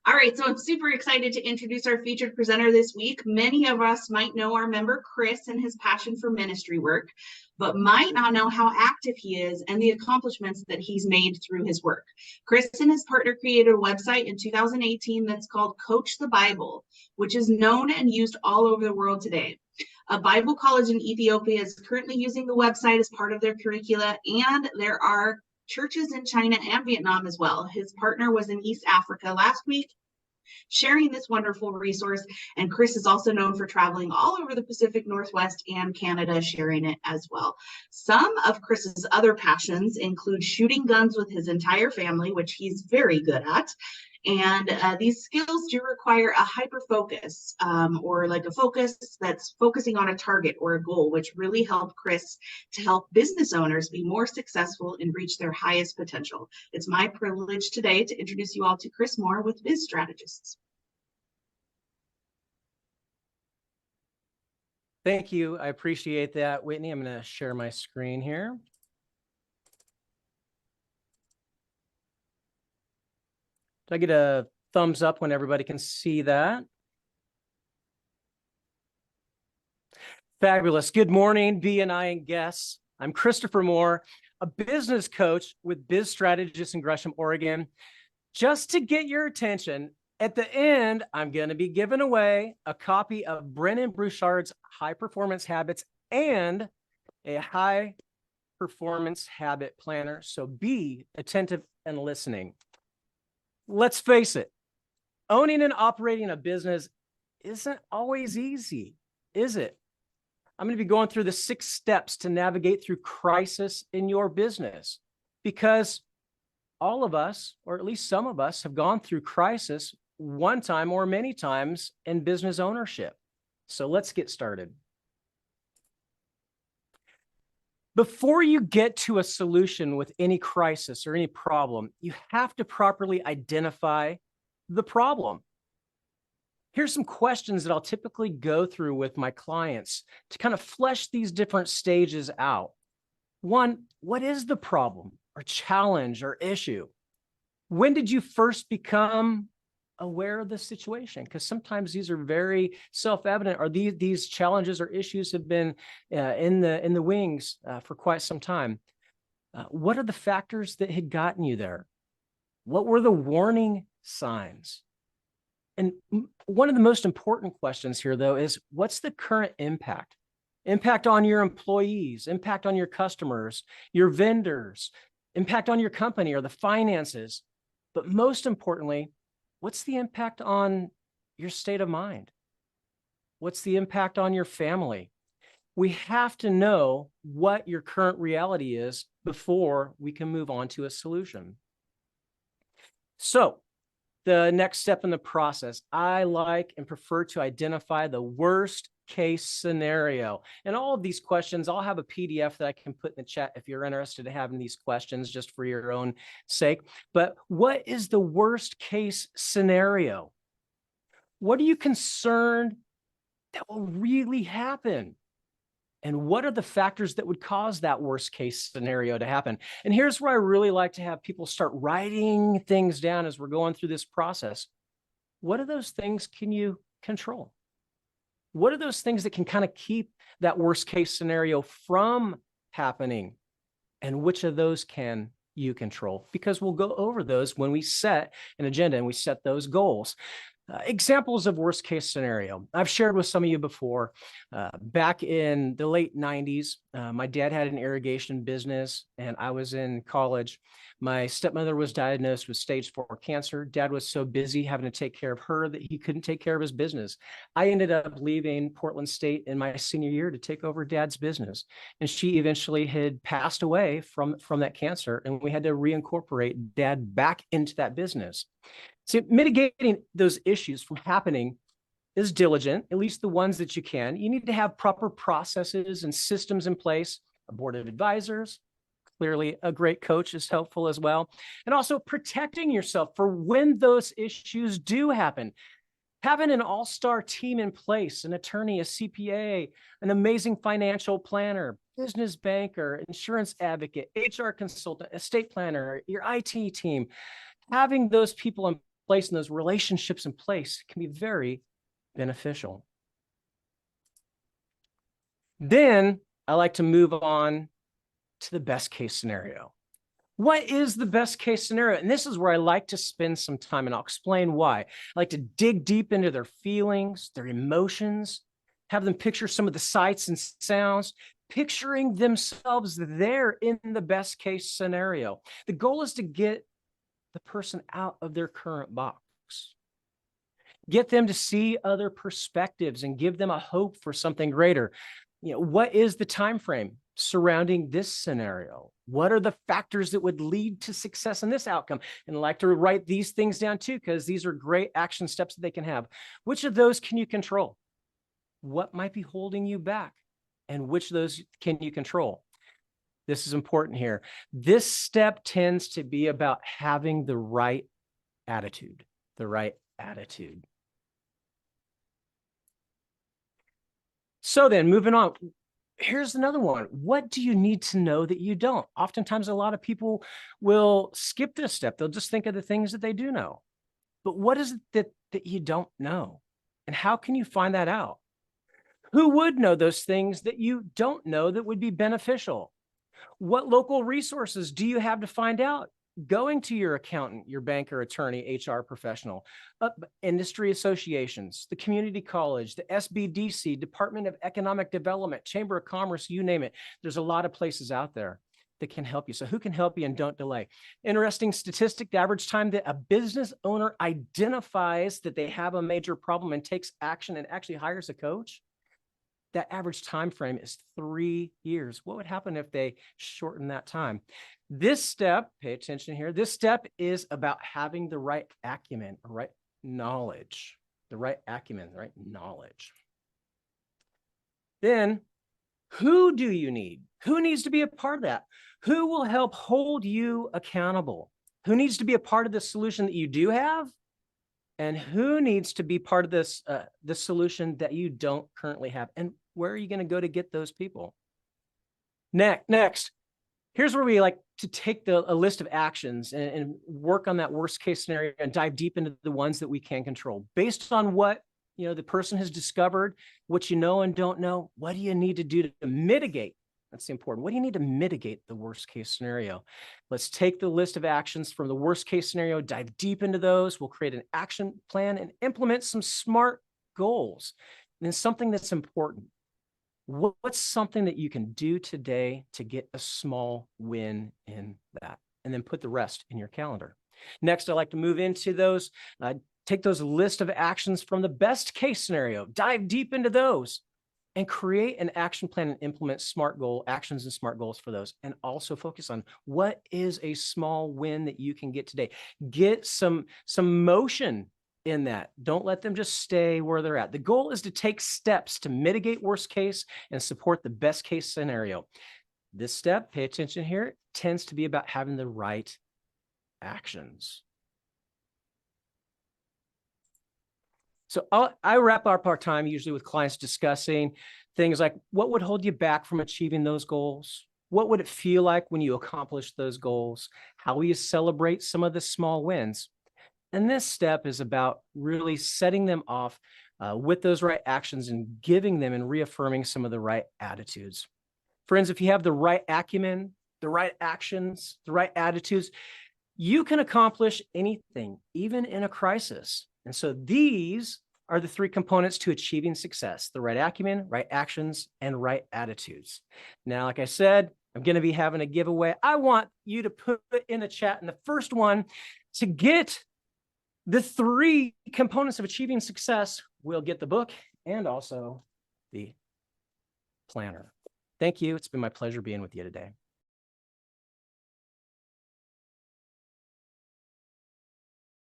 All right, so I'm super excited to introduce our featured presenter this week. Many of us might know our member Chris and his passion for ministry work, but might not know how active he is and the accomplishments that he's made through his work. Chris and his partner created a website in 2018 that's called Coach the Bible, which is known and used all over the world today. A Bible college in Ethiopia is currently using the website as part of their curricula, and there are churches in China and Vietnam as well. His partner was in East Africa last week sharing this wonderful resource, and Chris is also known for traveling all over the Pacific Northwest and Canada, sharing it as well. Some of Chris's other passions include shooting guns with his entire family, which he's very good at. And these skills do require a hyper focus or like a focus that's focusing on a target or a goal, which really helped Chris to help business owners be more successful and reach their highest potential. It's my privilege today to introduce you all to Chris Moore with Biz Strategists. Thank you. I appreciate that, Whitney. I'm going to share my screen here. Do I get a thumbs up when everybody can see that? Fabulous. Good morning, BNI and guests. I'm Christopher Moore, a business coach with Biz Strategists in Gresham, Oregon. Just to get your attention, at the end, I'm going to be giving away a copy of Brennan Brouchard's High Performance Habits and a High Performance Habit Planner. So be attentive and listening. Let's face it, owning and operating a business isn't always easy, is it? I'm going to be going through the 6 steps to navigate through crisis in your business, because all of us, or at least some of us, have gone through crisis one time or many times in business ownership. So let's get started. Before you get to a solution with any crisis or any problem, you have to properly identify the problem. Here's some questions that I'll typically go through with my clients to kind of flesh these different stages out. 1, what is the problem or challenge or issue? When did you first become aware of the situation? Because sometimes these are very self-evident, or these challenges or issues have been in the wings for quite some time. What are the factors that had gotten you there? What were the warning signs? And one of the most important questions here, though, is what's the current impact? Impact on your employees, impact on your customers, your vendors, impact on your company or the finances. But most importantly, what's the impact on your state of mind? What's the impact on your family? We have to know what your current reality is before we can move on to a solution. So the next step in the process, I like and prefer to identify the worst case scenario. And all of these questions, I'll have a PDF that I can put in the chat if you're interested in having these questions just for your own sake. But what is the worst case scenario? What are you concerned that will really happen? And what are the factors that would cause that worst case scenario to happen? And here's where I really like to have people start writing things down as we're going through this process. What of those things can you control? What are those things that can kind of keep that worst case scenario from happening? And which of those can you control? Because we'll go over those when we set an agenda and we set those goals. Examples of worst case scenario. I've shared with some of you before, back in the late 90s, my dad had an irrigation business and I was in college. My stepmother was diagnosed with stage 4 cancer. Dad was so busy having to take care of her that he couldn't take care of his business. I ended up leaving Portland State in my senior year to take over Dad's business. And she eventually had passed away from that cancer, and we had to reincorporate Dad back into that business. So mitigating those issues from happening is diligent, at least the ones that you can. You need to have proper processes and systems in place, a board of advisors. Clearly, a great coach is helpful as well. And also protecting yourself for when those issues do happen. Having an all-star team in place, an attorney, a CPA, an amazing financial planner, business banker, insurance advocate, HR consultant, estate planner, your IT team. Having those people in place and those relationships in place can be very beneficial. Then I like to move on to the best case scenario. What is the best case scenario? And this is where I like to spend some time, and I'll explain why. I like to dig deep into their feelings, their emotions, have them picture some of the sights and sounds, picturing themselves there in the best case scenario. The goal is to get the person out of their current box. Get them to see other perspectives and give them a hope for something greater. What is the time frame surrounding this scenario? What are the factors that would lead to success in this outcome? And I like to write these things down too, because these are great action steps that they can have. Which of those can you control? What might be holding you back? And which of those can you control? This is important here. This step tends to be about having the right attitude, the right attitude. So then moving on, here's another one. What do you need to know that you don't? Oftentimes, a lot of people will skip this step. They'll just think of the things that they do know. But what is it that you don't know? And how can you find that out? Who would know those things that you don't know that would be beneficial? What local resources do you have to find out? Going to your accountant, your banker, attorney, HR professional, industry associations, the community college, the SBDC, Department of Economic Development, Chamber of Commerce, you name it. There's a lot of places out there that can help you. So who can help you, and don't delay? Interesting statistic, the average time that a business owner identifies that they have a major problem and takes action and actually hires a coach, that average time frame is 3 years. What would happen if they shorten that time? This step, pay attention here, this step is about having the right acumen, right knowledge, the right acumen, right knowledge. Then, who do you need? Who needs to be a part of that? Who will help hold you accountable? Who needs to be a part of the solution that you do have? And who needs to be part of this, the solution that you don't currently have? And where are you going to go to get those people? Next, here's where we like to take a list of actions and work on that worst case scenario and dive deep into the ones that we can control. Based on what the person has discovered, what you know and don't know, what do you need to do to mitigate? That's important. What do you need to mitigate the worst case scenario? Let's take the list of actions from the worst case scenario, dive deep into those. We'll create an action plan and implement some SMART goals. And then something that's important. What's something that you can do today to get a small win in that? And then put the rest in your calendar. Next, I'd like to move into those, take those list of actions from the best case scenario, dive deep into those, and create an action plan and implement SMART goal actions and SMART goals for those. And also focus on what is a small win that you can get today. Get some motion in that. Don't let them just stay where they're at. The goal is to take steps to mitigate worst case and support the best case scenario. This step, pay attention here, tends to be about having the right actions. So I wrap up our time usually with clients discussing things like, what would hold you back from achieving those goals? What would it feel like when you accomplish those goals? How will you celebrate some of the small wins? And this step is about really setting them off with those right actions and giving them and reaffirming some of the right attitudes. Friends, if you have the right acumen, the right actions, the right attitudes, you can accomplish anything, even in a crisis. And so these are the 3 components to achieving success: the right acumen, right actions, and right attitudes. Now, like I said, I'm going to be having a giveaway. I want you to put in the chat, and the first one to get the 3 components of achieving success will get the book and also the planner. Thank you. It's been my pleasure being with you today.